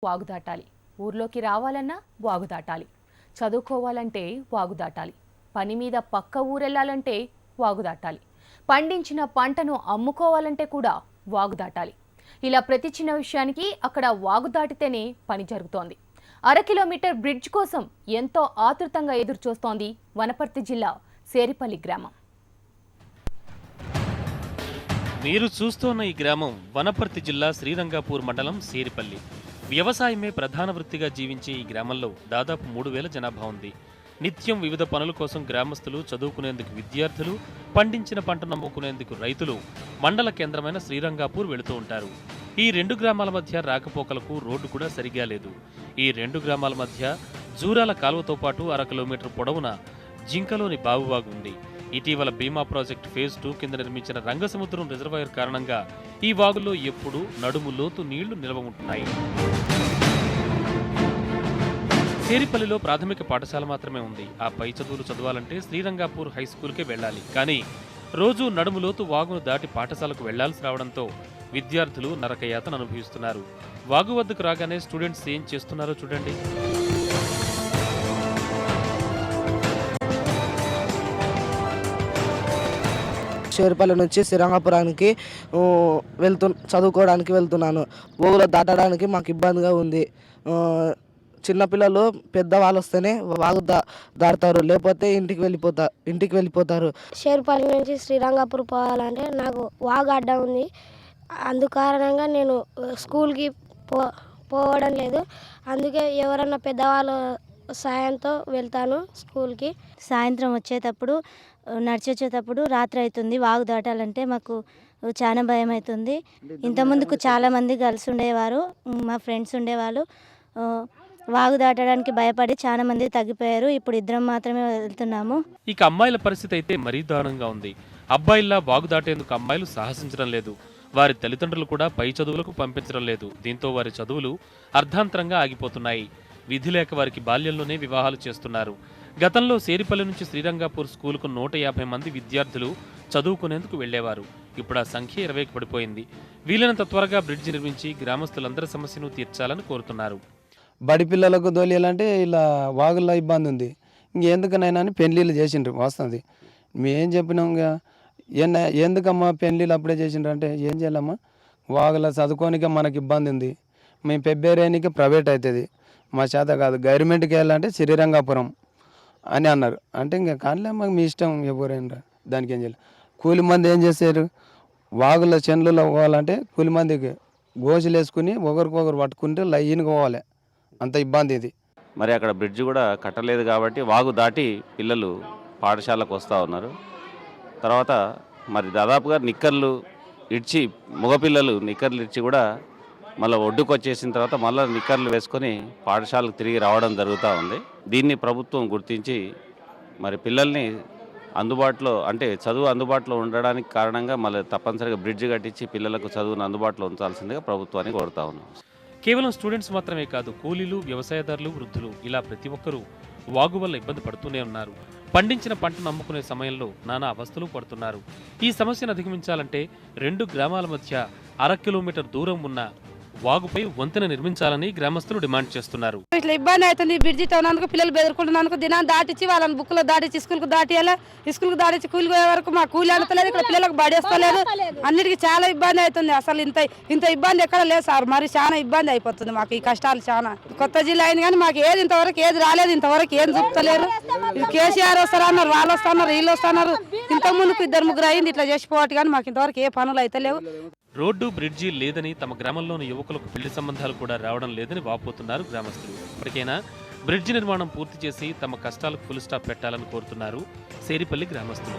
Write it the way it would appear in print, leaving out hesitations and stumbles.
వాగు దాటాలి. ఊర్లోకి రావాలన్నా వాగు దాటాలి. చదువుకోవాలంటే వాగు దాటాలి. పని మీద పక్క ఊరెళ్ళాలంటే వాగు దాటాలి. పండించిన పంటను అమ్ముకోవాలంటే కూడా వాగు దాటాలి. ఇలా ప్రతి చిన్న విషయానికి అక్కడ వాగు దాటితేనే పని జరుగుతోంది. 1/2 కిలోమీటర్ బ్రిడ్జ్ కోసం ఎంతో ఆతృతంగా ఎదురుచూస్తోంది వనపర్తి జిల్లా సేరిపల్లి గ్రామం. మీరు చూస్తున్న ఈ గ్రామం వనపర్తి జిల్లా శ్రీరంగాపూర్ మండలం సేరిపల్లి. వ్యవసాయమే ప్రధాన వృత్తిగా జీవించే ఈ గ్రామంలో దాదాపు 3000 జనాభా ఉంది. నిత్యం వివిధ పనుల కోసం గ్రామస్తులు, చదువుకునేందుకు విద్యార్థులు, పండించిన పంటను నమ్ముకునేందుకు రైతులు మండల కేంద్రమైన శ్రీరంగాపూర్ వెళుతూ ఉంటారు. ఈ 2 గ్రామాల మధ్య రాకపోకలకు రోడ్డు కూడా సరిగా లేదు. ఈ 2 గ్రామాల మధ్య జూరాల కాలువతో పాటు 1/2 కిలోమీటర్ పొడవున జింకలోని బావువాగు ఉంది. ఇటీవల భీమా ప్రాజెక్టు ఫేజ్ 2 కింద నిర్మించిన రంగసముద్రం రిజర్వాయర్ కారణంగా ఈ వాగులో ఎప్పుడూ నడుము లోతు నీళ్లు నిల్వ ఉంటున్నాయి. సేరిపల్లిలో ప్రాథమిక పాఠశాల మాత్రమే ఉంది. ఆ పై చదువులు చదవాలంటే శ్రీరంగాపూర్ హై స్కూల్కే వెళ్లాలి. కానీ రోజు నడుములోతు వాగును దాటి పాఠశాలకు వెళ్లాల్సి రావడంతో విద్యార్థులు నరకయాతన అనుభవిస్తున్నారు. వాగు వద్దకు రాగానే స్టూడెంట్స్ ఏం చేస్తున్నారో చూడండి. చేరుపల్లి నుంచి శ్రీరంగపురానికి చదువుకోవడానికి వెళ్తున్నాను. ఊళ్ళో దాటడానికి మాకు ఇబ్బందిగా ఉంది. చిన్నపిల్లలు పెద్దవాళ్ళు వస్తేనే వాగు దాటుతారు, లేకపోతే ఇంటికి వెళ్ళిపోతారు. చేరుపల్లి నుంచి శ్రీరంగపూర్ పోవాలంటే నాకు వాగు అడ్డం ఉంది. అందుకారణంగా నేను స్కూల్కి పోవడం లేదు. అందుకే ఎవరన్నా పెద్దవాళ్ళు సాయంతో వెళ్తాను స్కూల్కి. సాయంత్రం వచ్చేటప్పుడు నడిచొచ్చేటప్పుడు రాత్రి అవుతుంది. వాగు దాటాలంటే మాకు చాలా భయం అవుతుంది. ఇంతకుముందుకు చాలామంది కలిసి ఉండేవారు, మా ఫ్రెండ్స్ ఉండేవాళ్ళు. వాగు దాటడానికి భయపడి చాలా మంది తగ్గిపోయారు. ఇప్పుడు 2 మాత్రమే వెళ్తున్నాము. ఇక అమ్మాయిల పరిస్థితి అయితే మరీ దారుణంగా ఉంది. అబ్బాయిల్లా వాగు దాటేందుకు అమ్మాయిలు సాహసించడం లేదు. వారి తల్లిదండ్రులు కూడా పై చదువులకు పంపించడం లేదు. దీంతో వారి చదువులు అర్ధాంతరంగా ఆగిపోతున్నాయి. విధి లేక వారికి బాల్యంలోనే వివాహాలు చేస్తున్నారు. గతంలో సేరిపల్లి నుంచి శ్రీరంగాపూర్ స్కూలుకు 150 మంది విద్యార్థులు చదువుకునేందుకు వెళ్లేవారు. ఇప్పుడు ఆ సంఖ్య 20కి పడిపోయింది. వీలైనంత త్వరగా బ్రిడ్జి నిర్మించి గ్రామస్తులందరి సమస్యను తీర్చాలని కోరుతున్నారు. బడి పిల్లలకు దోలియాలంటే ఇలా వాగుల్లో ఇబ్బంది ఉంది. ఇంకెందుకనైనా అని పెళ్ళిళ్ళు చేసిండ్రు వస్తుంది. మేం చెప్పినాం ఎందుకమ్మా పెళ్ళిళ్ళు అప్పుడే చేసిండ్రు అంటే ఏం చేయాలమ్మా, వాగులో చదువుకోనికే మనకి ఇబ్బంది ఉంది. మేము పెబ్బేరేనికి ప్రైవేట్ అవుతుంది, మా చేత కాదు, గవర్నమెంట్కి వెళ్ళాలంటే శ్రీరంగాపురం అని అన్నారు. అంటే ఇంకా కానీ మాకు మీ ఇష్టం ఎవరైనా దానికి ఏం చేయాలి. కూలి మంది ఏం చేశారు, వాగుల చెన్లలో పోవాలంటే కూలి మందికి గోసులు వేసుకుని ఒకరికొకరు పట్టుకుంటే లైన్గా పోవాలి. అంత ఇబ్బంది ఇది. మరి అక్కడ బ్రిడ్జ్ కూడా కట్టలేదు కాబట్టి వాగు దాటి పిల్లలు పాఠశాలకు వస్తూ ఉన్నారు. తర్వాత మరి దాదాపుగా నిక్కర్లు ఇడ్చి మగపిల్లలు నిక్కర్లు ఇడ్చి కూడా మళ్ళీ ఒడ్డుకు వచ్చేసిన తర్వాత మళ్ళీ నిక్కర్లు వేసుకొని పాఠశాలకు తిరిగి రావడం జరుగుతూ ఉంది. దీన్ని ప్రభుత్వం గుర్తించి మరి పిల్లల్ని అందుబాటులో అంటే చదువు అందుబాటులో ఉండడానికి కారణంగా మళ్ళీ తప్పనిసరిగా బ్రిడ్జ్ కట్టించి పిల్లలకు చదువును అందుబాటులో ఉంచాల్సిందిగా ప్రభుత్వాన్ని కోరుతా ఉన్నాం. కేవలం స్టూడెంట్స్ మాత్రమే కాదు, కూలీలు, వ్యవసాయదారులు, వృద్ధులు ఇలా ప్రతి ఒక్కరూ వాగు వల్ల ఇబ్బంది పడుతూనే ఉన్నారు. పండించిన పంటను అమ్ముకునే సమయంలో నానా అవస్థలు పడుతున్నారు. ఈ సమస్యను అధిగమించాలంటే 2 గ్రామాల మధ్య 1/2 కిలోమీటర్ దూరం ఉన్న వాగుపై వంతెన నిర్మించాలని గ్రామస్తులు డిమాండ్ చేస్తున్నారు. ఇట్లా ఇబ్బంది అవుతుంది. బ్రిడ్జి తోనందుకు పిల్లలు బెదురుకుంటున్నందుకు దినాన్ని దాటించి వాళ్ళని బుక్లో దాటించి స్కూల్కి దాటియాలి. స్కూల్కి దాటించి కూలికి పోయే వరకు మా కూలి అంతలేదు, ఇక్కడ పిల్లలకు బడేస్తలేదు. అన్నిటికీ చాలా ఇబ్బంది అవుతుంది. అసలు ఇంత ఇబ్బంది ఎక్కడ లేదు సార్. మరి చాలా ఇబ్బంది అయిపోతుంది మాకు. ఈ కష్టాలు చాలా. కొత్త జిల్లా అయింది కానీ మాకు ఇంతవరకు ఏది రాలేదు. ఇంతవరకు ఏం చూపుతలేరు. కేసీఆర్ వస్తారన్నారు, వాళ్ళు వస్తున్నారు, వీళ్ళు వస్తున్నారు. ఇంతకుముందుకు 2-3 అయింది ఇట్లా చేసిపోవట్టు, కానీ మాకు ఇంతవరకు ఏ పనులు అయితే లేవు. రోడ్డు, బ్రిడ్జి లేదని, తమ గ్రామంలోని యువకులకు పెళ్లి సంబంధాలు కూడా రావడం లేదని వాపోతున్నారు గ్రామస్తులు. ఇప్పటికైనా బ్రిడ్జి నిర్మాణం పూర్తి చేసి తమ కష్టాలకు ఫుల్ స్టాప్ పెట్టాలని కోరుతున్నారు సేరిపల్లి గ్రామస్తులు.